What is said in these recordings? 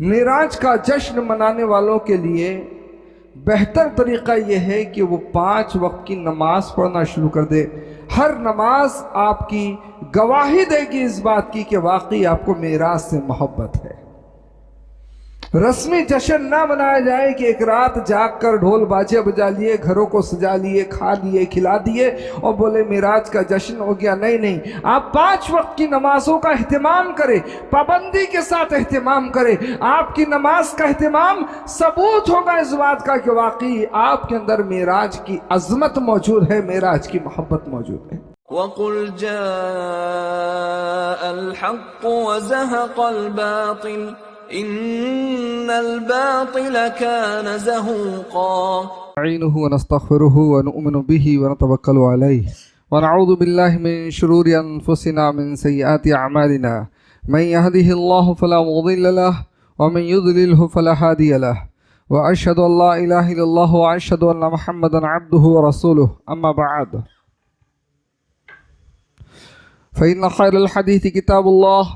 معراج کا جشن منانے والوں کے لیے بہتر طریقہ یہ ہے کہ وہ 5 وقت کی نماز پڑھنا شروع کر دے۔ ہر نماز آپ کی گواہی دے گی اس بات کی کہ واقعی آپ کو معراج سے محبت ہے۔ رسمی جشن نہ منایا جائے کہ ایک رات جاگ کر ڈھول باجے بجا لیے، گھروں کو سجا لیے، کھا لیے، کھلا دیے اور بولے معراج کا جشن ہو گیا۔ نہیں نہیں، آپ 5 وقت کی نمازوں کا اہتمام کریں، پابندی کے ساتھ اہتمام کریں۔ آپ کی نماز کا اہتمام ثبوت ہوگا اس بات کا کہ واقعی آپ کے اندر معراج کی عظمت موجود ہے، معراج کی محبت موجود ہے۔ وَقُلْ جَاءَ الْحَقُّ وَزَهَقَ الْبَاطِلُ إِنَّ الْبَاطِلَ كَانَ زَهُوقًا۔ نستعينه ونستغفره ونؤمن به ونتوكل عليه ونعوذ بالله من شرور أنفسنا من سيئات أعمالنا من يهده الله فلا مضل له ومن يضلله فلا هادي له وأشهد أن لا إله إلا الله وأشهد أن محمدا عبده ورسوله أما بعد فإن خير الحديث كتاب الله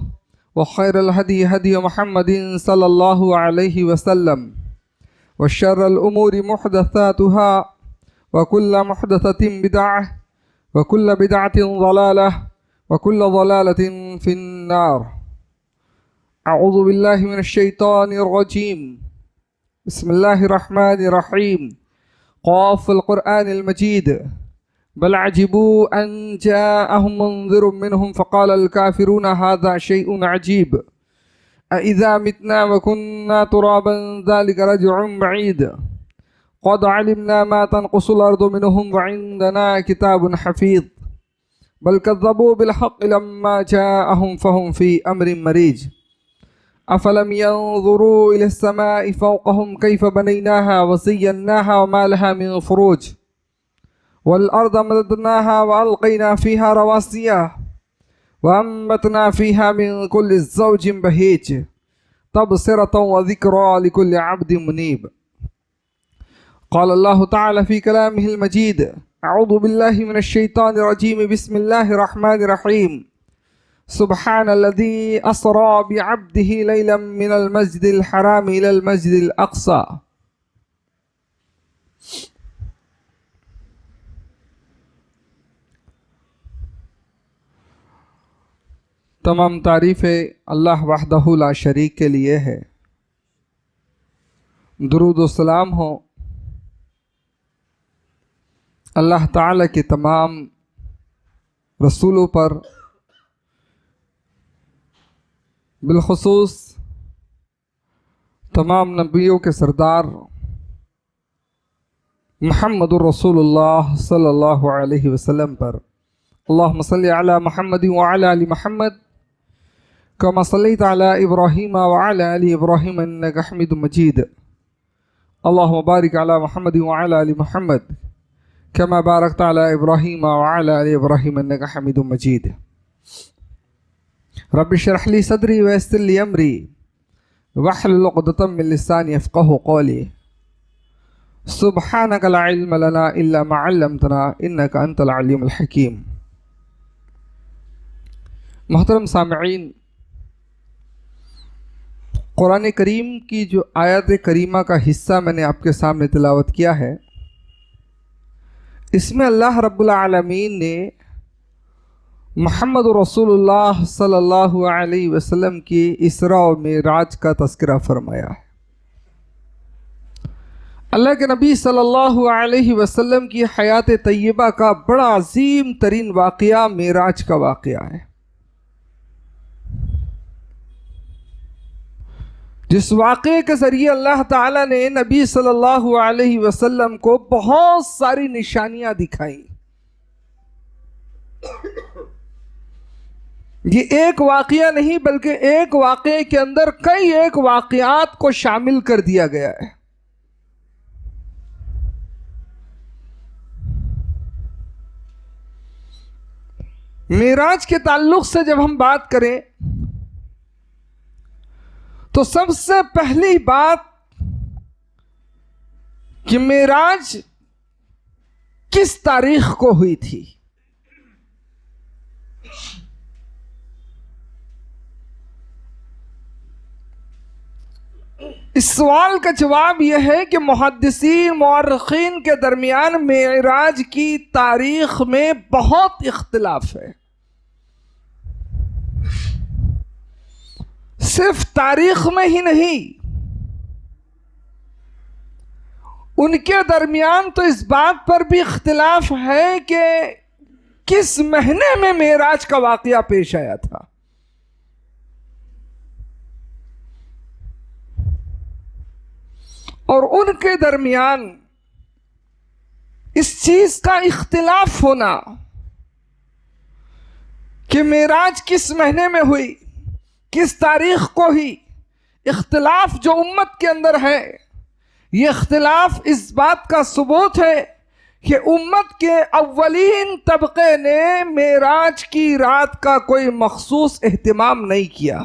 وخير الهدي هدي محمد صلى الله عليه وسلم وشر الأمور محدثاتها وكل محدثة بدعة وكل بدعة ضلالة وكل ضلالة في النار۔ أعوذ بالله من الشيطان الرجيم، بسم الله الرحمن الرحيم، قاف القرآن المجيد، بل عجبوا أن جاءهم منذر منهم فقال الكافرون هذا شيء عجيب أإذا متنا وكنا ترابا ذلك رجع بعيد قد علمنا ما تنقص الأرض منهم وعندنا كتاب حفيظ بل كذبوا بالحق لما جاءهم فهم في أمر مريج أفلم ينظروا إلى السماء فوقهم كيف بنيناها وزيناها وما لها من فروج والأرض مددناها وألقينا فيها رواسي وأنبتنا فيها من كل زوج بهيج تبصرة وذكرى لكل عبد منيب۔ قال الله تعالى في كلامه المجيد، أعوذ بالله من الشيطان الرجيم، بسم الله الرحمن الرحيم، سبحان الذي أسرى بعبده ليلا من المسجد الحرام إلى المسجد الأقصى۔ تمام تعریفیں اللہ وحدہ لا شریک کے لیے ہے۔ درود و سلام ہو اللہ تعالی کے تمام رسولوں پر، بالخصوص تمام نبیوں کے سردار محمد الرسول اللہ صلی اللہ علیہ وسلم پر۔ اللہم صلی علی محمد وعلی آل محمد كما صليت على إبراهيم وعلى آل إبراهيم إنك حميد مجيد، اللهم بارك على محمد وعلى آل محمد كما باركت على إبراهيم وعلى آل إبراهيم إنك حميد مجيد۔ رب اشرح لي صدري ويسر لي أمري واحلل عقدة من لساني يفقهوا قولي، سبحانك لا علم لنا إلا ما علمتنا إنك أنت العليم الحكيم۔ محترم سامعین، قرآن کریم کی جو آیت کریمہ کا حصہ میں نے آپ کے سامنے تلاوت کیا ہے، اس میں اللہ رب العالمین نے محمد رسول اللہ صلی اللہ علیہ وسلم کی اسراء و معراج کا تذکرہ فرمایا ہے۔ اللہ کے نبی صلی اللہ علیہ وسلم کی حیات طیبہ کا بڑا عظیم ترین واقعہ معراج کا واقعہ ہے، جس واقعے کے ذریعے اللہ تعالیٰ نے نبی صلی اللہ علیہ وسلم کو بہت ساری نشانیاں دکھائیں۔ یہ ایک واقعہ نہیں بلکہ ایک واقعے کے اندر کئی ایک واقعات کو شامل کر دیا گیا ہے۔ معراج کے تعلق سے جب ہم بات کریں تو سب سے پہلی بات کہ معراج کس تاریخ کو ہوئی تھی؟ اس سوال کا جواب یہ ہے کہ محدثین مورخین کے درمیان معراج کی تاریخ میں بہت اختلاف ہے. صرف تاریخ میں ہی نہیں، ان کے درمیان تو اس بات پر بھی اختلاف ہے کہ کس مہینے میں معراج کا واقعہ پیش آیا تھا. اور ان کے درمیان اس چیز کا اختلاف ہونا کہ معراج کس مہینے میں ہوئی، کس تاریخ کو ہوئی، اختلاف جو امت کے اندر ہے، یہ اختلاف اس بات کا ثبوت ہے کہ امت کے اولین طبقے نے معراج کی رات کا کوئی مخصوص اہتمام نہیں کیا.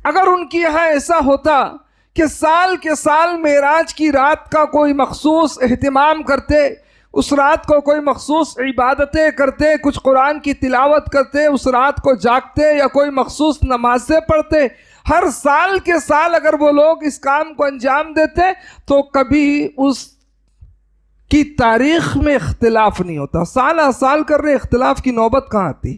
اگر ان کی یہاں ایسا ہوتا کہ سال کے سال معراج کی رات کا کوئی مخصوص اہتمام کرتے، اس رات کو کوئی مخصوص عبادتیں کرتے، کچھ قرآن کی تلاوت کرتے، اس رات کو جاگتے یا کوئی مخصوص نمازیں پڑھتے، ہر سال کے سال اگر وہ لوگ اس کام کو انجام دیتے تو کبھی اس کی تاریخ میں اختلاف نہیں ہوتا. سالہ سال کر رہے، اختلاف کی نوبت کہاں آتی؟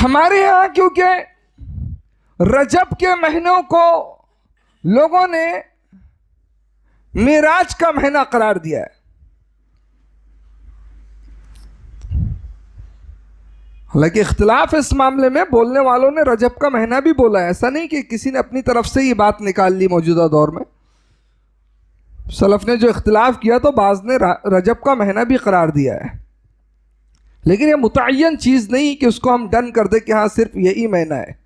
ہمارے یہاں کیونکہ رجب کے مہینوں کو لوگوں نے معراج کا مہینہ قرار دیا ہے. حالانکہ اختلاف اس معاملے میں، بولنے والوں نے رجب کا مہینہ بھی بولا ہے، ایسا نہیں کہ کسی نے اپنی طرف سے یہ بات نکال لی. موجودہ دور میں سلف نے جو اختلاف کیا تو بعض نے رجب کا مہینہ بھی قرار دیا ہے، لیکن یہ متعین چیز نہیں کہ اس کو ہم ڈن کر دیں کہ ہاں صرف یہی مہینہ ہے.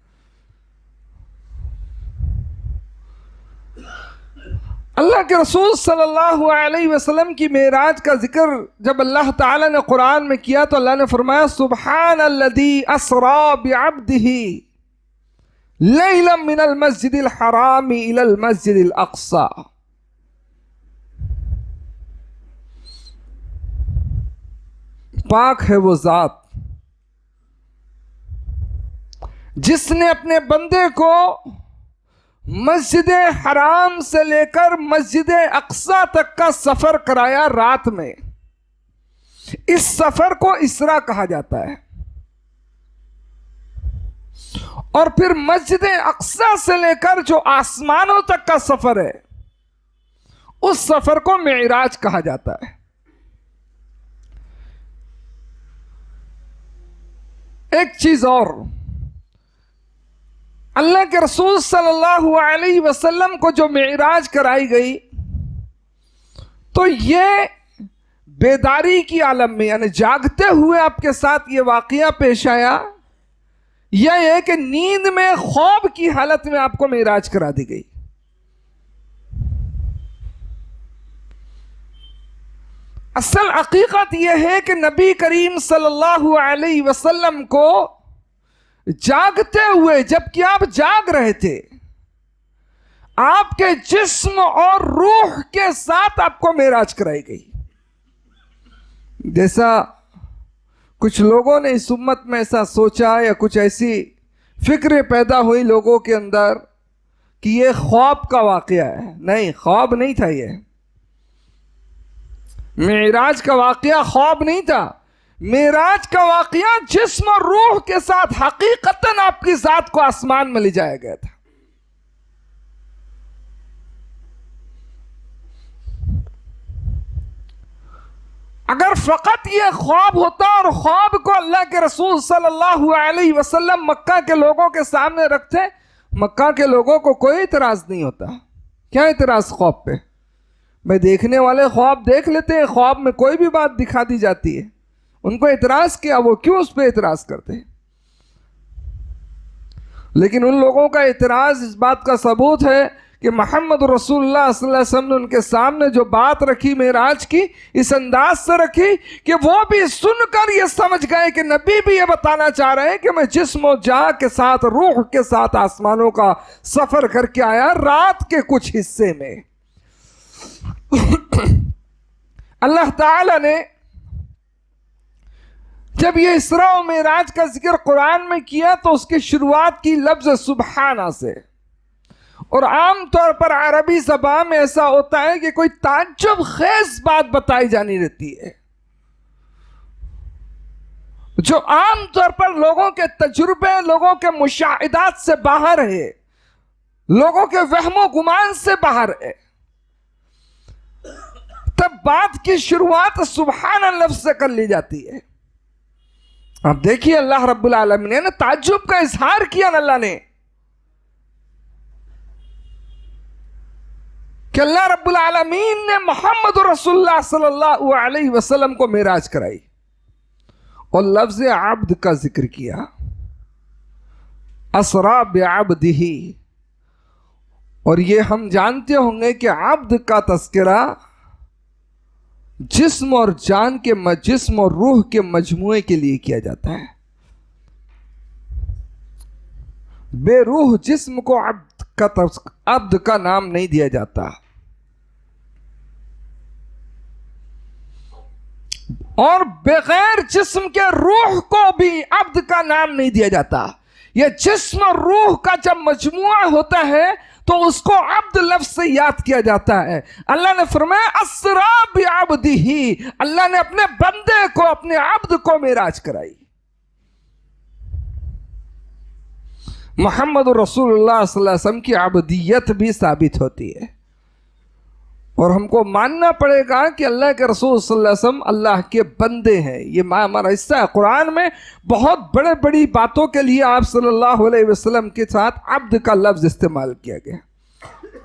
اللہ کے رسول صلی اللہ علیہ وسلم کی معراج کا ذکر جب اللہ تعالی نے قرآن میں کیا تو اللہ نے فرمایا سبحان الذی اسری بعبدہ لیلا من المسجد الحرام الی المسجد الاقصی. پاک ہے وہ ذات جس نے اپنے بندے کو مسجد حرام سے لے کر مسجد اقصی تک کا سفر کرایا رات میں. اس سفر کو اسرا کہا جاتا ہے. اور پھر مسجد اقصی سے لے کر جو آسمانوں تک کا سفر ہے اس سفر کو معراج کہا جاتا ہے. ایک چیز اور، اللہ کے رسول صلی اللہ علیہ وسلم کو جو معراج کرائی گئی تو یہ بیداری کی عالم میں، یعنی جاگتے ہوئے آپ کے ساتھ یہ واقعہ پیش آیا، یہ ہے کہ نیند میں خواب کی حالت میں آپ کو معراج کرا دی گئی. اصل حقیقت یہ ہے کہ نبی کریم صلی اللہ علیہ وسلم کو جاگتے ہوئے، جبکہ آپ جاگ رہے تھے، آپ کے جسم اور روح کے ساتھ آپ کو معراج کرائی گئی. جیسا کچھ لوگوں نے اس امت میں ایسا سوچا یا کچھ ایسی فکریں پیدا ہوئی لوگوں کے اندر کہ یہ خواب کا واقعہ ہے. نہیں، خواب نہیں تھا. یہ معراج کا واقعہ خواب نہیں تھا. معراج کا واقعہ جسم اور روح کے ساتھ حقیقتاً آپ کی ذات کو آسمان میں لے جایا گیا تھا. اگر فقط یہ خواب ہوتا اور خواب کو اللہ کے رسول صلی اللہ علیہ وسلم مکہ کے لوگوں کے سامنے رکھتے، مکہ کے لوگوں کو کوئی اعتراض نہیں ہوتا. کیا اعتراض خواب پہ؟ میں دیکھنے والے خواب دیکھ لیتے ہیں، خواب میں کوئی بھی بات دکھا دی جاتی ہے. ان کو اعتراض کیا؟ وہ کیوں اس پہ اعتراض کرتے ہیں؟ لیکن ان لوگوں کا اعتراض اس بات کا ثبوت ہے کہ محمد رسول اللہ صلی اللہ علیہ وسلم نے ان کے سامنے جو بات رکھی معراج کی، اس انداز سے رکھی کہ وہ بھی سن کر یہ سمجھ گئے کہ نبی بھی یہ بتانا چاہ رہے ہیں کہ میں جسم و جاں کے ساتھ، روح کے ساتھ آسمانوں کا سفر کر کے آیا رات کے کچھ حصے میں. اللہ تعالی نے جب یہ اسراء و معراج کا ذکر قرآن میں کیا تو اس کی شروعات کی لفظ سبحانہ سے، اور عام طور پر عربی زبان میں ایسا ہوتا ہے کہ کوئی تعجب خیز بات بتائی جانی رہتی ہے جو عام طور پر لوگوں کے تجربے، لوگوں کے مشاہدات سے باہر ہے، لوگوں کے وہم و گمان سے باہر ہے، تب بات کی شروعات سبحان لفظ سے کر لی جاتی ہے۔ اب دیکھیے اللہ رب العالمین نے تعجب کا اظہار کیا اللہ نے کہ اللہ رب العالمین نے محمد رسول اللہ صلی اللہ علیہ وسلم کو معراج کرائی اور لفظ عبد کا ذکر کیا، اسرا بعبدہ، اور یہ ہم جانتے ہوں گے کہ عبد کا تذکرہ جسم اور جان کے جسم اور روح کے مجموعے کے لیے کیا جاتا ہے۔ بے روح جسم کو عبد کا نام نہیں دیا جاتا، اور بغیر جسم کے روح کو بھی عبد کا نام نہیں دیا جاتا۔ یہ جسم اور روح کا جب مجموعہ ہوتا ہے تو اس کو عبد لفظ سے یاد کیا جاتا ہے۔ اللہ نے فرمایا اسرا بعبدہ، اللہ نے اپنے بندے کو، اپنے عبد کو معراج کرائی۔ محمد رسول اللہ صلی اللہ علیہ وسلم کی عبدیت بھی ثابت ہوتی ہے، اور ہم کو ماننا پڑے گا کہ اللہ کے رسول صلی اللہ علیہ وسلم اللہ کے بندے ہیں۔ یہ ہمارا حصہ ہے۔ قرآن میں بہت بڑی باتوں کے لیے آپ صلی اللہ علیہ وسلم کے ساتھ عبد کا لفظ استعمال کیا گیا۔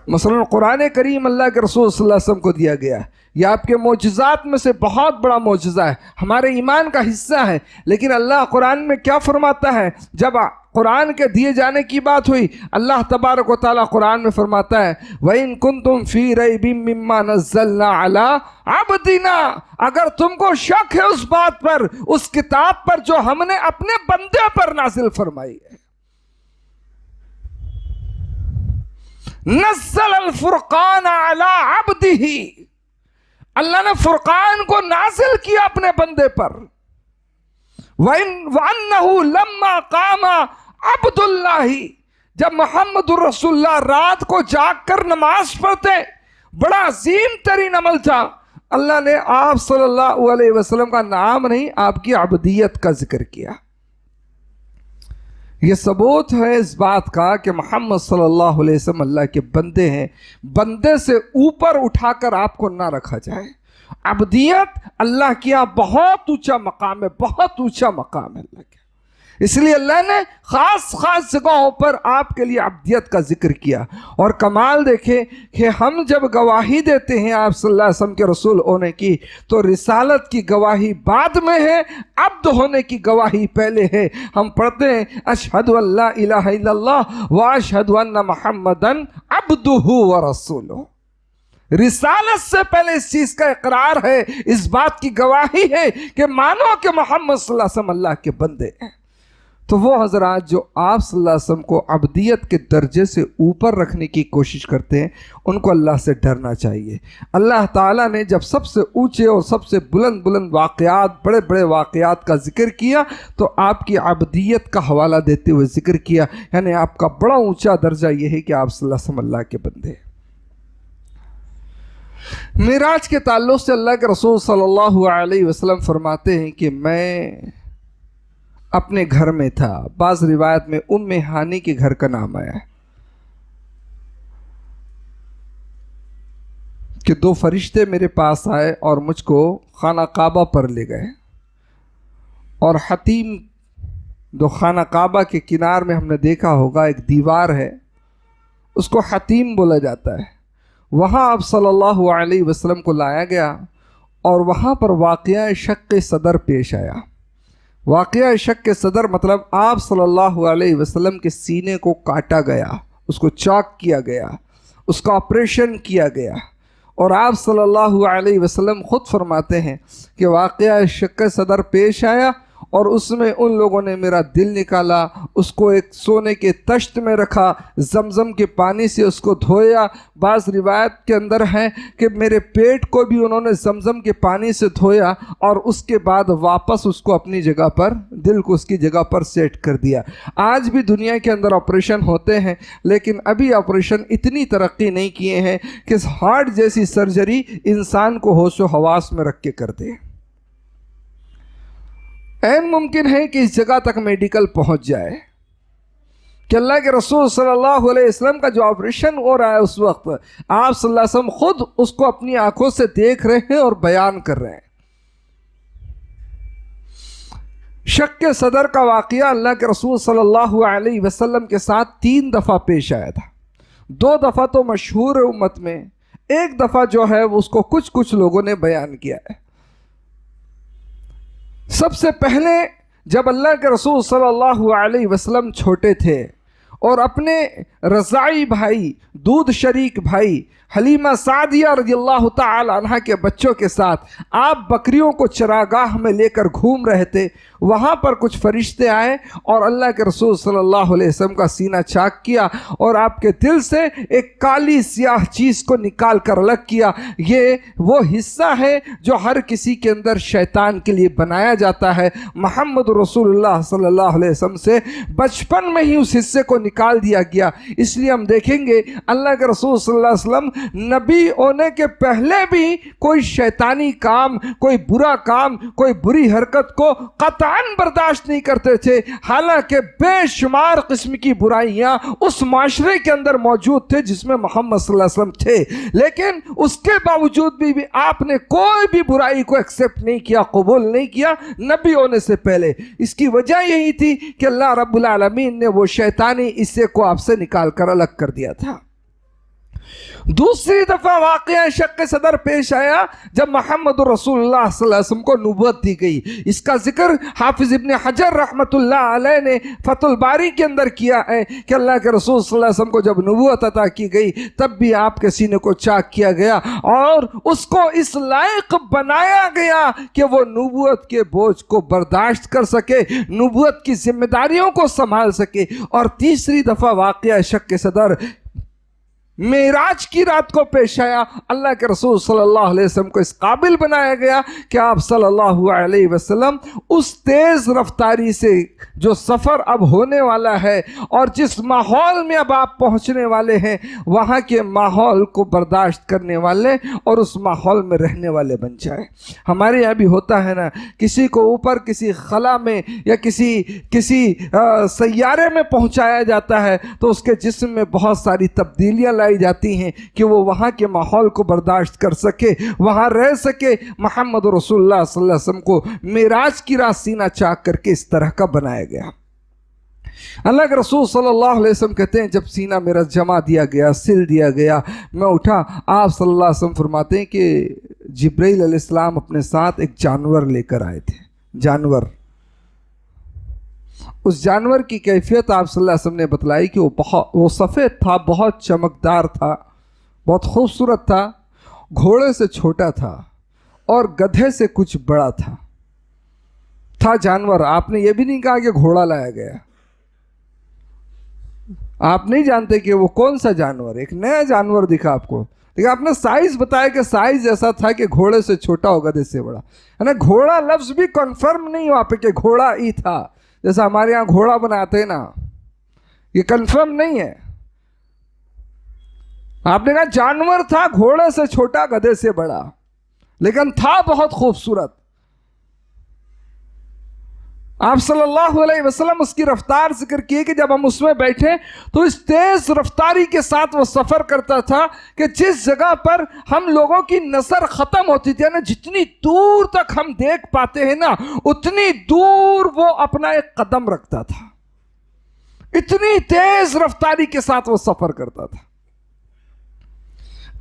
مثلا قرآن کریم اللہ کے رسول صلی اللہ علیہ وسلم کو دیا گیا، یہ آپ کے معجزات میں سے بہت بڑا معجزہ ہے، ہمارے ایمان کا حصہ ہے۔ لیکن اللہ قرآن میں کیا فرماتا ہے؟ جب قرآن کے دیے جانے کی بات ہوئی، اللہ تبارک و تعالیٰ قرآن میں فرماتا ہے وَإِن كُنتُمْ فِي رَيْبٍ مِّمَّا نَزَّلْنَا عَلَىٰ عَبْدِنَا، اگر تم کو شک ہے اس بات پر، اس کتاب پر جو ہم نے اپنے بندے پر نازل فرمائی ہے، نزل الفرقان علی عبدہ، اللہ نے فرقان کو نازل کیا اپنے بندے پر۔ وَأَنَّهُ لَمَّا قَامَ عبد اللہ، جب محمد الرسول اللہ رات کو جاگ کر نماز پڑھتے، بڑا عظیم ترین عمل تھا، اللہ نے آپ صلی اللہ علیہ وسلم کا نام نہیں، آپ کی عبدیت کا ذکر کیا۔ یہ ثبوت ہے اس بات کا کہ محمد صلی اللہ علیہ وسلم اللہ کے بندے ہیں، بندے سے اوپر اٹھا کر آپ کو نہ رکھا جائے۔ عبدیت اللہ کی یہاں بہت اونچا مقام ہے، بہت اونچا مقام ہے اللہ کے، اس لیے اللہ نے خاص جگہوں پر آپ کے لیے عبدیت کا ذکر کیا۔ اور کمال دیکھیں کہ ہم جب گواہی دیتے ہیں آپ صلی اللہ علیہ وسلم کے رسول ہونے کی، تو رسالت کی گواہی بعد میں ہے، عبد ہونے کی گواہی پہلے ہے۔ ہم پڑھتے ہیں اشہد ان لا الہ الا اللہ واشہد ان محمدن عبدہ ورسولہ، رسالت سے پہلے اس چیز کا اقرار ہے، اس بات کی گواہی ہے کہ مانو کہ محمد صلی اللہ علیہ وسلم اللہ کے بندے ہیں۔ تو وہ حضرات جو آپ صلی اللہ علیہ وسلم کو عبدیت کے درجے سے اوپر رکھنے کی کوشش کرتے ہیں، ان کو اللہ سے ڈرنا چاہیے۔ اللہ تعالیٰ نے جب سب سے اونچے اور سب سے بلند واقعات، بڑے واقعات کا ذکر کیا، تو آپ کی عبدیت کا حوالہ دیتے ہوئے ذکر کیا، یعنی آپ کا بڑا اونچا درجہ یہ ہے کہ آپ صلی اللہ علیہ وسلم اللہ کے بندے ہیں۔ معراج کے تعلق سے اللہ کے رسول صلی اللہ علیہ وسلم فرماتے ہیں کہ میں اپنے گھر میں تھا، بعض روایت میں ام ہانی کے گھر کا نام آیا ہے، کہ دو فرشتے میرے پاس آئے اور مجھ کو خانہ کعبہ پر لے گئے، اور حتیم، جو خانہ کعبہ کے کنار میں ہم نے دیکھا ہوگا ایک دیوار ہے، اس کو حتیم بولا جاتا ہے، وہاں آپ صلی اللہ علیہ وسلم کو لایا گیا، اور وہاں پر واقعہ شق صدر پیش آیا۔ واقعہ شق صدر مطلب آپ صلی اللہ علیہ وسلم کے سینے کو کاٹا گیا، اس کو چاک کیا گیا، اس کا آپریشن کیا گیا، اور آپ صلی اللہ علیہ وسلم خود فرماتے ہیں کہ واقعہ شق صدر پیش آیا، اور اس میں ان لوگوں نے میرا دل نکالا، اس کو ایک سونے کے تشت میں رکھا، زمزم کے پانی سے اس کو دھویا۔ بعض روایت کے اندر ہے کہ میرے پیٹ کو بھی انہوں نے زمزم کے پانی سے دھویا، اور اس کے بعد واپس اس کو اپنی جگہ پر، دل کو اس کی جگہ پر سیٹ کر دیا۔ آج بھی دنیا کے اندر آپریشن ہوتے ہیں، لیکن ابھی آپریشن اتنی ترقی نہیں کیے ہیں کہ ہارٹ جیسی سرجری انسان کو ہوش و حواس میں رکھ کے کر دے۔ عین ممکن ہے کہ اس جگہ تک میڈیکل پہنچ جائے کہ اللہ کے رسول صلی اللہ علیہ وسلم کا جو آپریشن ہو رہا ہے اس وقت آپ صلی اللہ علیہ وسلم خود اس کو اپنی آنکھوں سے دیکھ رہے ہیں اور بیان کر رہے ہیں۔ شق صدر کا واقعہ اللہ کے رسول صلی اللہ علیہ وسلم کے ساتھ 3 دفعہ پیش آیا تھا۔ 2 دفعہ تو مشہور ہے امت میں، ایک دفعہ جو ہے اس کو کچھ لوگوں نے بیان کیا ہے۔ سب سے پہلے جب اللہ کے رسول صلی اللہ علیہ وسلم چھوٹے تھے اور اپنے رضاعی بھائی، دودھ شریک بھائی حلیمہ سعدیہ رضی اللہ تعالی عنہ کے بچوں کے ساتھ آپ بکریوں کو چراگاہ میں لے کر گھوم رہے تھے، وہاں پر کچھ فرشتے آئے اور اللہ کے رسول صلی اللہ علیہ وسلم کا سینہ چاک کیا اور آپ کے دل سے ایک کالی سیاہ چیز کو نکال کر الگ کیا۔ یہ وہ حصہ ہے جو ہر کسی کے اندر شیطان کے لیے بنایا جاتا ہے۔ محمد رسول اللہ صلی اللہ علیہ وسلم سے بچپن میں ہی اس حصے کو نکال دیا گیا۔ اس لیے ہم دیکھیں گے اللہ کے رسول صلی اللہ علیہ وسلم نبی ہونے کے پہلے بھی کوئی شیطانی کام، کوئی برا کام، کوئی بری حرکت کو قطعاً برداشت نہیں کرتے تھے، حالانکہ بے شمار قسم کی برائیاں اس معاشرے کے اندر موجود تھے جس میں محمد صلی اللہ علیہ وسلم تھے، لیکن اس کے باوجود بھی آپ نے کوئی بھی برائی کو ایکسپٹ نہیں کیا، قبول نہیں کیا نبی ہونے سے پہلے۔ اس کی وجہ یہی تھی کہ اللہ رب العالمین نے وہ شیطانی حصے کو آپ سے نکال کر الگ کر دیا تھا۔ دوسری دفعہ واقعہ شق صدر پیش آیا جب محمد رسول اللہ صلی اللہ علیہ وسلم کو نبوت دی گئی۔ اس کا ذکر حافظ ابن حجر رحمۃ اللہ علیہ نے فتح الباری کے اندر کیا ہے کہ اللہ کے رسول صلی اللہ علیہ وسلم کو جب نبوت عطا کی گئی تب بھی آپ کے سینے کو چاک کیا گیا اور اس کو اس لائق بنایا گیا کہ وہ نبوت کے بوجھ کو برداشت کر سکے، نبوت کی ذمہ داریوں کو سنبھال سکے۔ اور تیسری دفعہ واقعہ شق صدر معراج کی رات کو پیش آیا۔ اللہ کے رسول صلی اللہ علیہ وسلم کو اس قابل بنایا گیا کہ آپ صلی اللہ علیہ وسلم اس تیز رفتاری سے جو سفر اب ہونے والا ہے اور جس ماحول میں اب آپ پہنچنے والے ہیں وہاں کے ماحول کو برداشت کرنے والے اور اس ماحول میں رہنے والے بن جائے۔ ہمارے یہاں بھی ہوتا ہے نا، کسی کو اوپر کسی خلا میں یا کسی سیارے میں پہنچایا جاتا ہے تو اس کے جسم میں بہت ساری تبدیلیاں لائی جاتی ہیں کہ وہ وہاں کے ماحول کو برداشت کر سکے، وہاں رہ سکے۔ محمد رسول اللہ صلی اللہ علیہ وسلم کو معراج کی رات سینہ چاک کر کے اس طرح کا بنایا گیا۔ اللہ کے رسول صلی اللہ علیہ وسلم کہتے ہیں جب سینہ میرا جمع دیا گیا، سل دیا گیا، میں اٹھا، آپ صلی اللہ علیہ وسلم فرماتے ہیں کہ جبرائیل علیہ السلام اپنے ساتھ ایک جانور لے کر آئے تھے۔ جانور، اس جانور کی کیفیت آپ صلی اللہ علیہ وسلم نے بتلائی کہ وہ سفید تھا، بہت چمکدار تھا، بہت خوبصورت تھا، گھوڑے سے چھوٹا تھا اور گدھے سے کچھ بڑا تھا جانور۔ آپ نے یہ بھی نہیں کہا کہ گھوڑا لایا گیا، آپ نہیں جانتے کہ وہ کون سا جانور، ایک نیا جانور دکھا آپ کو، لیکن آپ نے سائز بتایا کہ سائز ایسا تھا کہ گھوڑے سے چھوٹا ہو، گدھے سے بڑا۔ یعنی گھوڑا لفظ بھی کنفرم نہیں ہوا پہ کہ گھوڑا ہی تھا، جیسا ہمارے ہاں گھوڑا بناتے ہیں نا، یہ کنفرم نہیں ہے۔ آپ نے کہا جانور تھا، گھوڑے سے چھوٹا، گدھے سے بڑا، لیکن تھا بہت خوبصورت۔ آپ صلی اللہ علیہ وسلم اس کی رفتار ذکر کیے کہ جب ہم اس میں بیٹھے تو اس تیز رفتاری کے ساتھ وہ سفر کرتا تھا کہ جس جگہ پر ہم لوگوں کی نظر ختم ہوتی تھی، یعنی جتنی دور تک ہم دیکھ پاتے ہیں نا اتنی دور وہ اپنا ایک قدم رکھتا تھا، اتنی تیز رفتاری کے ساتھ وہ سفر کرتا تھا۔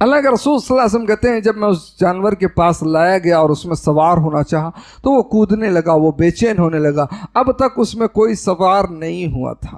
اللہ کے رسول صلی اللہ علیہ وسلم کہتے ہیں جب میں اس جانور کے پاس لایا گیا اور اس میں سوار ہونا چاہا تو وہ کودنے لگا، وہ بے چین ہونے لگا، اب تک اس میں کوئی سوار نہیں ہوا تھا،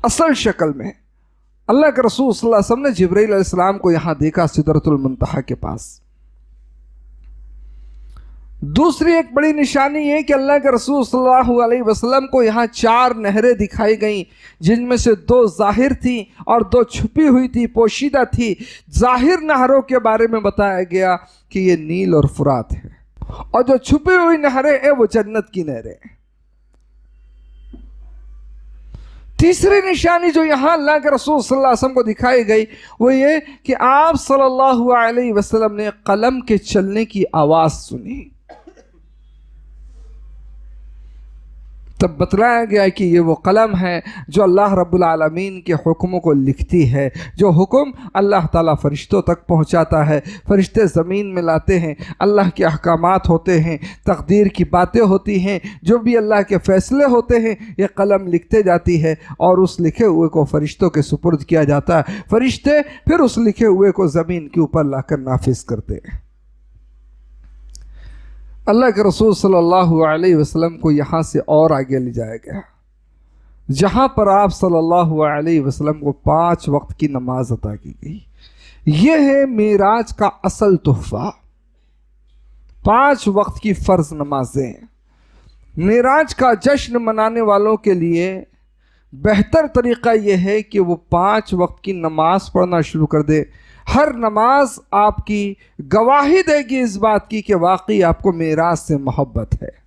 اصل شکل میں اللہ کے رسول صلی اللہ علیہ وسلم نے جبرائیل علیہ السلام کو یہاں دیکھا سدرۃ المنتہا کے پاس۔ دوسری ایک بڑی نشانی یہ کہ اللہ کے رسول صلی اللہ علیہ وسلم کو یہاں 4 نہریں دکھائی گئیں، جن میں سے 2 ظاہر تھیں اور 2 چھپی ہوئی تھی، پوشیدہ تھی۔ ظاہر نہروں کے بارے میں بتایا گیا کہ یہ نیل اور فرات ہے، اور جو چھپی ہوئی نہریں ہیں وہ جنت کی نہریں ہیں۔ تیسری نشانی جو یہاں اللہ کے رسول صلی اللہ علیہ وسلم کو دکھائی گئی وہ یہ کہ آپ صلی اللہ علیہ وسلم نے قلم کے چلنے کی آواز سنی۔ تب بتلایا گیا کہ یہ وہ قلم ہے جو اللہ رب العالمین کے حکموں کو لکھتی ہے، جو حکم اللہ تعالیٰ فرشتوں تک پہنچاتا ہے، فرشتے زمین میں لاتے ہیں، اللہ کے احکامات ہوتے ہیں، تقدیر کی باتیں ہوتی ہیں، جو بھی اللہ کے فیصلے ہوتے ہیں یہ قلم لکھتے جاتی ہے، اور اس لکھے ہوئے کو فرشتوں کے سپرد کیا جاتا ہے۔ فرشتے پھر اس لکھے ہوئے کو زمین کے اوپر لا کر نافذ کرتے ہیں۔ اللہ کے رسول صلی اللہ علیہ وسلم کو یہاں سے اور آگے لے جایا گیا، جہاں پر آپ صلی اللہ علیہ وسلم کو 5 وقت کی نماز عطا کی گئی۔ یہ ہے معراج کا اصل تحفہ، 5 وقت کی فرض نمازیں۔ معراج کا جشن منانے والوں کے لیے بہتر طریقہ یہ ہے کہ وہ 5 وقت کی نماز پڑھنا شروع کر دے۔ ہر نماز آپ کی گواہی دے گی اس بات کی کہ واقعی آپ کو معراج سے محبت ہے۔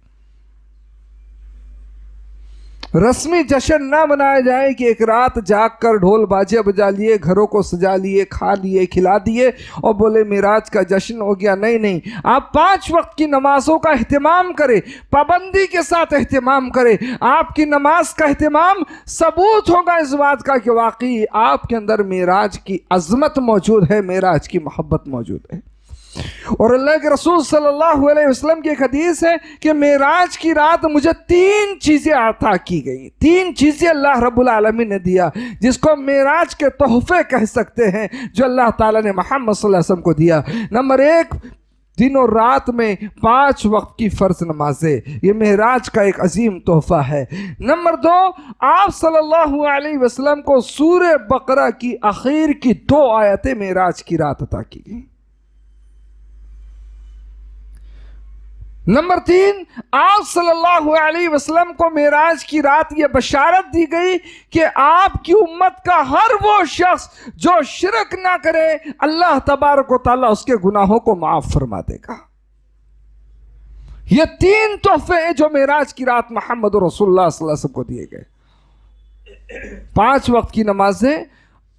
رسمی جشن نہ منایا جائے کہ ایک رات جاگ کر ڈھول باجے بجا لیے، گھروں کو سجا لیے، کھا لیے، کھلا دیے اور بولے معراج کا جشن ہو گیا۔ نہیں، آپ 5 وقت کی نمازوں کا اہتمام کریں، پابندی کے ساتھ اہتمام کریں۔ آپ کی نماز کا اہتمام ثبوت ہوگا اس بات کا کہ واقعی آپ کے اندر معراج کی عظمت موجود ہے، معراج کی محبت موجود ہے۔ اور اللہ کے رسول صلی اللہ علیہ وسلم کی ایک حدیث ہے کہ معراج کی رات مجھے 3 چیزیں عطا کی گئی، 3 چیزیں اللہ رب العالمین نے دیا، جس کو معراج کے تحفے کہہ سکتے ہیں جو اللہ تعالیٰ نے محمد صلی اللہ علیہ وسلم کو دیا۔ نمبر 1، دن اور رات میں 5 وقت کی فرض نمازیں، یہ معراج کا ایک عظیم تحفہ ہے۔ نمبر 2، آپ صلی اللہ علیہ وسلم کو سورہ بقرہ کی آخر کی 2 آیتیں معراج کی رات عطا کی گئی۔ نمبر 3، آپ صلی اللہ علیہ وسلم کو معراج کی رات یہ بشارت دی گئی کہ آپ کی امت کا ہر وہ شخص جو شرک نہ کرے اللہ تبارک و تعالیٰ اس کے گناہوں کو معاف فرما دے گا۔ یہ 3 تحفے ہیں جو معراج کی رات محمد رسول اللہ صلی اللہ علیہ وسلم کو دیے گئے۔ 5 وقت کی نمازیں،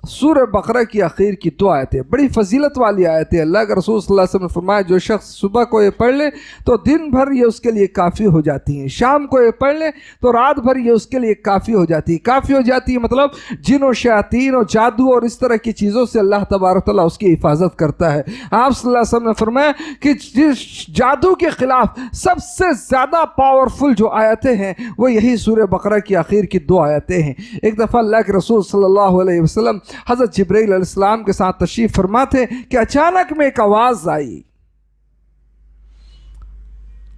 سورہ بقرہ کی آخر کی 2 آیتیں، بڑی فضیلت والی آیتیں۔ اللہ کے رسول صلی اللہ علیہ وسلم نے فرمایا جو شخص صبح کو یہ پڑھ لے تو دن بھر یہ اس کے لیے کافی ہو جاتی ہیں، شام کو یہ پڑھ لے تو رات بھر یہ اس کے لیے کافی ہو جاتی ہے۔ کافی ہو جاتی ہے مطلب جن و شیاطین اور جادو اور اس طرح کی چیزوں سے اللہ تبارک تعالیٰ اس کی حفاظت کرتا ہے۔ آپ صلی اللہ علیہ وسلم نے فرمایا کہ جس جادو کے خلاف سب سے زیادہ پاورفل جو آیتیں ہیں وہ یہی سورہ بقرہ کی آخر کی 2 آیتیں ہیں۔ ایک دفعہ اللہ کے رسول صلی اللہ علیہ وسلم حضرت جبرائیل علیہ السلام کے ساتھ تشریف فرما تھے کہ اچانک میں ایک آواز آئی۔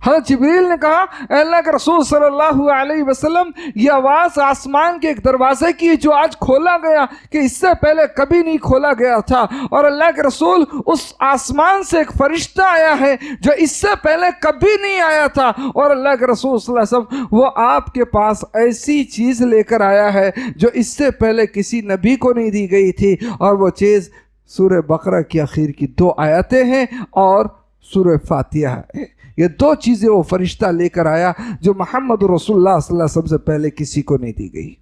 حضرت جبرائیل نے کہا اے اللہ کے رسول صلی اللہ علیہ وسلم، یہ آواز آسمان کے ایک دروازے کی جو آج کھولا گیا کہ اس سے پہلے کبھی نہیں کھولا گیا تھا، اور اللہ کے رسول اس آسمان سے ایک فرشتہ آیا ہے جو اس سے پہلے کبھی نہیں آیا تھا، اور اللہ کے رسول صلی اللہ علیہ وسلم وہ آپ کے پاس ایسی چیز لے کر آیا ہے جو اس سے پہلے کسی نبی کو نہیں دی گئی تھی، اور وہ چیز سورہ بقرہ کی آخر کی 2 آیتیں ہیں اور سورہ فاتحہ ہے۔ یہ 2 چیزیں وہ فرشتہ لے کر آیا جو محمد رسول اللہ صلی اللہ علیہ وسلم سے پہلے کسی کو نہیں دی گئی۔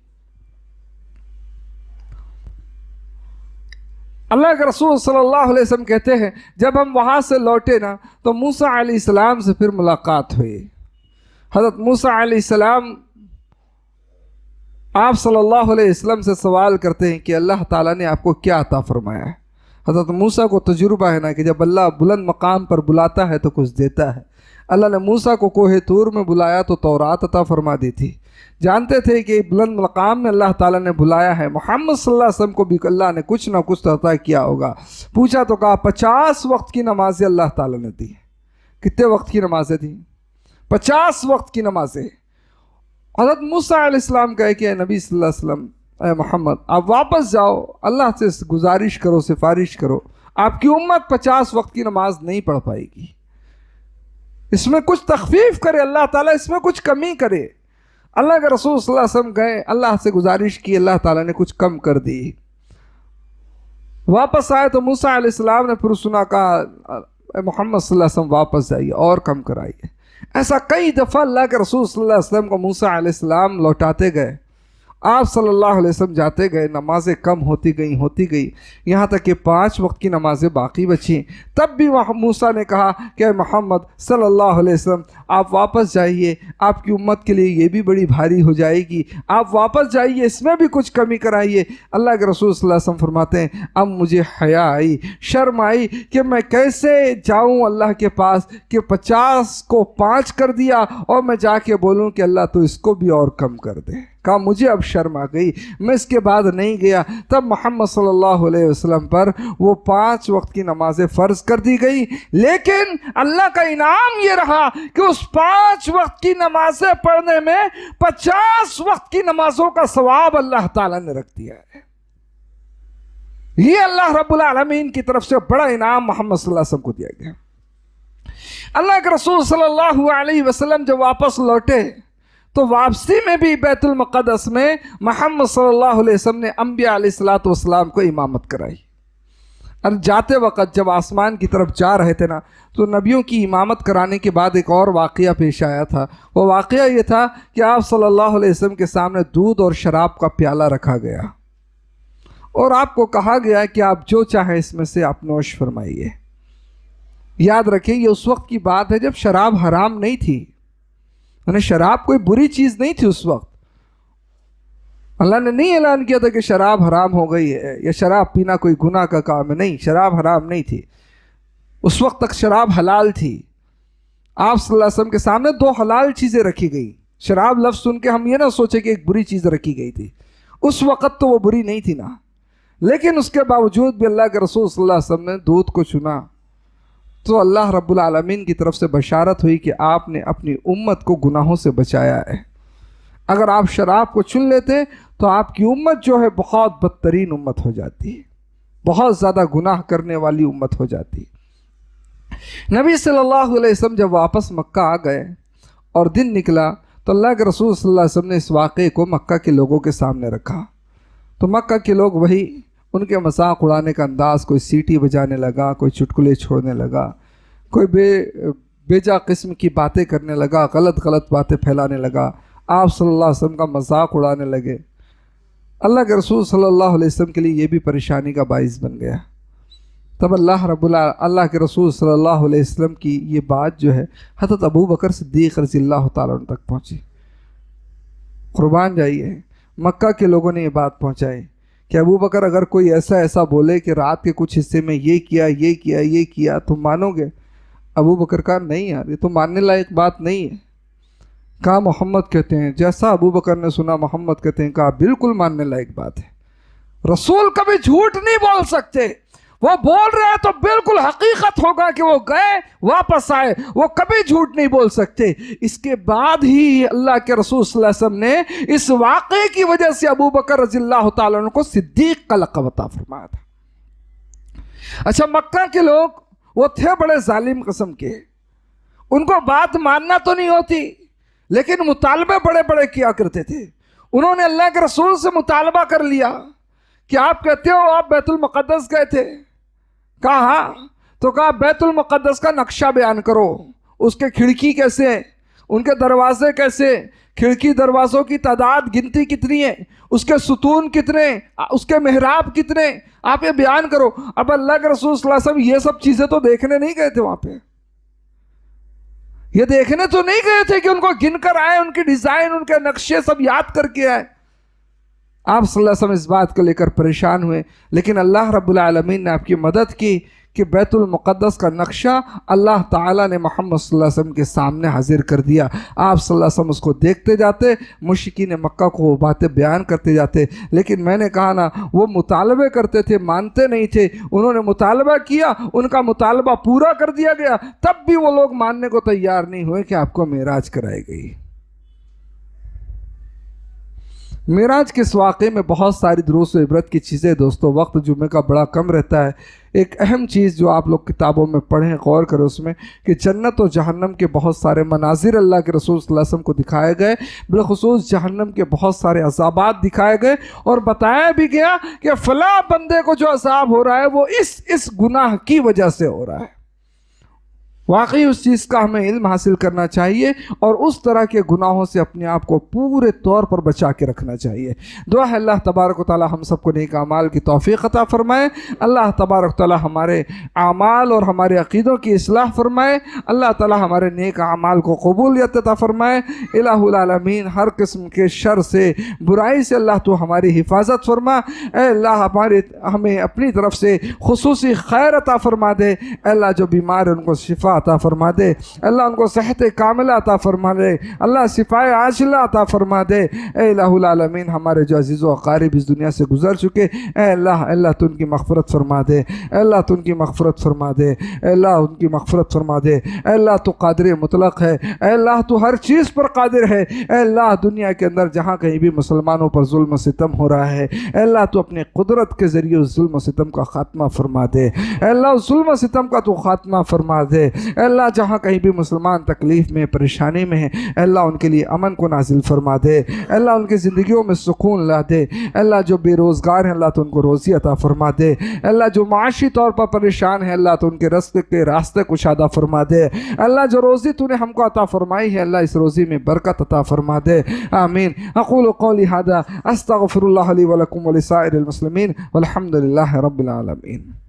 اللہ کے رسول صلی اللہ علیہ وسلم کہتے ہیں جب ہم وہاں سے لوٹے نا تو موسیٰ علیہ السلام سے پھر ملاقات ہوئی۔ حضرت موسیٰ علیہ السلام آپ صلی اللہ علیہ وسلم سے سوال کرتے ہیں کہ اللہ تعالیٰ نے آپ کو کیا عطا فرمایا ہے۔ حضرت موسیٰ کو تجربہ ہے نا کہ جب اللہ بلند مقام پر بلاتا ہے تو کچھ دیتا ہے۔ اللہ نے موسیٰ کو کوہ طور میں بلایا تو تورات عطا فرما دی تھی۔ جانتے تھے کہ بلند مقام میں اللہ تعالیٰ نے بلایا ہے۔ محمد صلی اللہ علیہ وسلم کو بھی اللہ نے کچھ نہ کچھ عطا کیا ہوگا۔ پوچھا تو کہا 50 وقت کی نمازیں اللہ تعالیٰ نے دی۔ کتنے وقت کی نمازیں دی؟ 50 وقت کی نمازیں۔ حضرت موسیٰ علیہ السلام کہے کہ اے نبی صلی اللہ علیہ وسلم، اے محمد آپ واپس جاؤ، اللہ سے گزارش کرو، سفارش کرو، آپ کی امت 50 وقت کی نماز نہیں پڑھ پائے گی، اس میں کچھ تخفیف کرے اللہ تعالیٰ، اس میں کچھ کمی کرے۔ اللہ کے رسول صلی اللہ علیہ وسلم گئے، اللہ سے گزارش کی، اللہ تعالیٰ نے کچھ کم کر دی۔ واپس آئے تو موسیٰ علیہ السلام نے پھر سنا، کہا اے محمد صلی اللہ علیہ وسلم واپس جائیے اور کم کرائیے۔ ایسا کئی دفعہ اللہ کے رسول صلی اللہ علیہ وسلم کو موسیٰ علیہ السلام لوٹاتے گئے، آپ صلی اللہ علیہ وسلم جاتے گئے، نمازیں کم ہوتی گئی یہاں تک کہ 5 وقت کی نمازیں باقی بچیں۔ تب بھی موسیٰ نے کہا کہ اے محمد صلی اللہ علیہ وسلم آپ واپس جائیے، آپ کی امت کے لیے یہ بھی بڑی بھاری ہو جائے گی، آپ واپس جائیے، اس میں بھی کچھ کمی کرائیے۔ اللہ کے رسول صلی اللہ علیہ وسلم فرماتے ہیں اب مجھے حیا آئی، شرم آئی کہ میں کیسے جاؤں اللہ کے پاس کہ 50 کو 5 کر دیا اور میں جا کے بولوں کہ اللہ تو اس کو بھی اور کم کر دے۔ کہا مجھے اب شرم آ گئی، میں اس کے بعد نہیں گیا۔ تب محمد صلی اللہ علیہ وسلم پر وہ 5 وقت کی نمازیں فرض کر دی گئی، لیکن اللہ کا انعام یہ رہا کہ اس 5 وقت کی نمازیں پڑھنے میں 50 وقت کی نمازوں کا ثواب اللہ تعالیٰ نے رکھ دیا ہے۔ یہ اللہ رب العالمین کی طرف سے بڑا انعام محمد صلی اللہ علیہ وسلم کو دیا گیا۔ اللہ کے رسول صلی اللہ علیہ وسلم جب واپس لوٹے تو واپسی میں بھی بیت المقدس میں محمد صلی اللہ علیہ وسلم نے انبیاء علیہ السلام کو امامت کرائی۔ اور جاتے وقت جب آسمان کی طرف جا رہے تھے نا تو نبیوں کی امامت کرانے کے بعد ایک اور واقعہ پیش آیا تھا۔ وہ واقعہ یہ تھا کہ آپ صلی اللہ علیہ وسلم کے سامنے دودھ اور شراب کا پیالہ رکھا گیا اور آپ کو کہا گیا کہ آپ جو چاہیں اس میں سے آپ نوش فرمائیے۔ یاد رکھیں یہ اس وقت کی بات ہے جب شراب حرام نہیں تھی، یعنی شراب کوئی بری چیز نہیں تھی اس وقت۔ اللہ نے نہیں اعلان کیا تھا کہ شراب حرام ہو گئی ہے یا شراب پینا کوئی گناہ کا کام ہے، نہیں، شراب حرام نہیں تھی، اس وقت تک شراب حلال تھی۔ آپ صلی اللہ علیہ وسلم کے سامنے 2 حلال چیزیں رکھی گئی۔ شراب لفظ سن کے ہم یہ نہ سوچے کہ ایک بری چیز رکھی گئی تھی، اس وقت تو وہ بری نہیں تھی نا، لیکن اس کے باوجود بھی اللہ کے رسول صلی اللہ علیہ وسلم نے دودھ کو چنا تو اللہ رب العالمین کی طرف سے بشارت ہوئی کہ آپ نے اپنی امت کو گناہوں سے بچایا ہے۔ اگر آپ شراب کو چن لیتے تو آپ کی امت جو ہے بہت بدترین امت ہو جاتی ہے، بہت زیادہ گناہ کرنے والی امت ہو جاتی ہے۔ نبی صلی اللہ علیہ وسلم جب واپس مکہ آ گئے اور دن نکلا تو اللہ کے رسول صلی اللہ علیہ وسلم نے اس واقعے کو مکہ کے لوگوں کے سامنے رکھا تو مکہ کے لوگ وہی ان کے مذاق اڑانے کا انداز، کوئی سیٹی بجانے لگا، کوئی چٹکلے چھوڑنے لگا، کوئی بے جا قسم کی باتیں کرنے لگا، غلط باتیں پھیلانے لگا، آپ صلی اللہ علیہ وسلم کا مذاق اڑانے لگے۔ اللہ کے رسول صلی اللہ علیہ وسلم کے لیے یہ بھی پریشانی کا باعث بن گیا۔ تب اللہ کے رسول صلی اللہ علیہ وسلم کی یہ بات جو ہے حضرت ابو بکر صدیق رضی اللہ تعالیٰ عنہ تک پہنچی۔ قربان جائیے، مکہ کے لوگوں نے یہ بات پہنچائی کہ ابو بکر اگر کوئی ایسا بولے کہ رات کے کچھ حصے میں یہ کیا تم مانو گے؟ ابو بکر کہا نہیں یار، یہ تو ماننے لائق بات نہیں ہے۔ کہا محمد کہتے ہیں، جیسا ابو بکر نے سنا محمد کہتے ہیں، کہا بالکل ماننے لائق بات ہے، رسول کبھی جھوٹ نہیں بول سکتے، وہ بول رہے ہیں تو بالکل حقیقت ہوگا کہ وہ گئے واپس آئے، وہ کبھی جھوٹ نہیں بول سکتے۔ اس کے بعد ہی اللہ کے رسول صلی اللہ علیہ وسلم نے اس واقعے کی وجہ سے ابو بکر رضی اللہ تعالیٰ عنہ کو صدیق کا لقب عطا فرمایا تھا۔ اچھا، مکہ کے لوگ وہ تھے بڑے ظالم قسم کے، ان کو بات ماننا تو نہیں ہوتی لیکن مطالبے بڑے بڑے کیا کرتے تھے۔ انہوں نے اللہ کے رسول سے مطالبہ کر لیا کہ آپ کہتے ہو آپ بیت المقدس گئے تھے؟ کہا ہاں۔ تو کہا بیت المقدس کا نقشہ بیان کرو، اس کے کھڑکی کیسے ہیں، ان کے دروازے کیسے، کھڑکی دروازوں کی تعداد گنتی کتنی ہے، اس کے ستون کتنے، اس کے محراب کتنے، آپ یہ بیان کرو۔ اب اللہ کے رسول صلی اللہ علیہ وسلم یہ سب چیزیں تو دیکھنے نہیں گئے تھے، وہاں پہ یہ دیکھنے تو نہیں گئے تھے کہ ان کو گن کر آئے، ان کے ڈیزائن، ان کے نقشے سب یاد کر کے آئے۔ آپ صلی اللہ علیہ وسلم اس بات کو لے کر پریشان ہوئے، لیکن اللہ رب العالمین نے آپ کی مدد کی کہ بیت المقدس کا نقشہ اللہ تعالیٰ نے محمد صلی اللہ علیہ وسلم کے سامنے حاضر کر دیا۔ آپ صلی اللہ علیہ وسلم اس کو دیکھتے جاتے، مشرکین مکہ کو وہ باتیں بیان کرتے جاتے، لیکن میں نے کہا نا وہ مطالبے کرتے تھے، مانتے نہیں تھے۔ انہوں نے مطالبہ کیا، ان کا مطالبہ پورا کر دیا گیا، تب بھی وہ لوگ ماننے کو تیار نہیں ہوئے کہ آپ کو معراج کرائی گئی۔ معراج کے اس واقعے میں بہت ساری دروس و عبرت کی چیزیں دوستوں، وقت جمعے کا بڑا کم رہتا ہے۔ ایک اہم چیز جو آپ لوگ کتابوں میں پڑھیں، غور کریں اس میں، کہ جنت و جہنم کے بہت سارے مناظر اللہ کے رسول صلی اللہ علیہ وسلم کو دکھائے گئے، بالخصوص جہنم کے بہت سارے عذابات دکھائے گئے، اور بتایا بھی گیا کہ فلاں بندے کو جو عذاب ہو رہا ہے وہ اس گناہ کی وجہ سے ہو رہا ہے۔ واقعی اس چیز کا ہمیں علم حاصل کرنا چاہیے اور اس طرح کے گناہوں سے اپنے آپ کو پورے طور پر بچا کے رکھنا چاہیے۔ دعا ہے اللہ تبارک و تعالی ہم سب کو نیک اعمال کی توفیق عطا فرمائے، اللہ تبارک و تعالی ہمارے اعمال اور ہمارے عقیدوں کی اصلاح فرمائے، اللہ تعالی ہمارے نیک اعمال کو قبولیت عطا فرمائے۔ الہ العالمین، ہر قسم کے شر سے، برائی سے اللہ تو ہماری حفاظت فرما۔ اے اللہ ہمیں اپنی طرف سے خصوصی خیر عطا فرما دے۔ اے اللہ جو بیمار ہیں ان کو شفا عطا فرما دے، اللہ ان کو صحت کاملہ عطا فرما دے، اللہ شفائے عاجلہ عطا فرما دے۔ اے الہ العالمین، ہمارے جو عزیز و اقارب اس دنیا سے گزر چکے، اے اللہ تو ان کی مغفرت فرما دے، اے اللہ تو ان کی مغفرت فرما دے، اے اللہ ان کی مغفرت فرما دے۔ اے اللہ تو قادر مطلق ہے، اے اللہ تو ہر چیز پر قادر ہے۔ اے اللہ دنیا کے اندر جہاں کہیں بھی مسلمانوں پر ظلم و ستم ہو رہا ہے، اے اللہ تو اپنے قدرت کے ذریعے اس ظلم و ستم کا خاتمہ فرما دے۔ اے اللہ اس ظلم و ستم کا تو خاتمہ فرما دے۔ اے اللہ جہاں کہیں بھی مسلمان تکلیف میں، پریشانی میں ہیں، اے اللہ ان کے لیے امن کو نازل فرما دے۔ اے اللہ ان کی زندگیوں میں سکون لا دے۔ اے اللہ جو بے روزگار ہیں اللہ تو ان کو روزی عطا فرما دے۔ اے اللہ جو معاشی طور پر پریشان ہیں اللہ تو ان کے راستے کشادہ فرما دے۔ اے اللہ جو روزی تو نے ہم کو عطا فرمائی ہے اللہ اس روزی میں برکت عطا فرما دے۔ آمین۔ اقول قولی ھذا استغفر اللہ لی ولکم ولسائر المسلمین والحمد للہ رب العالمین۔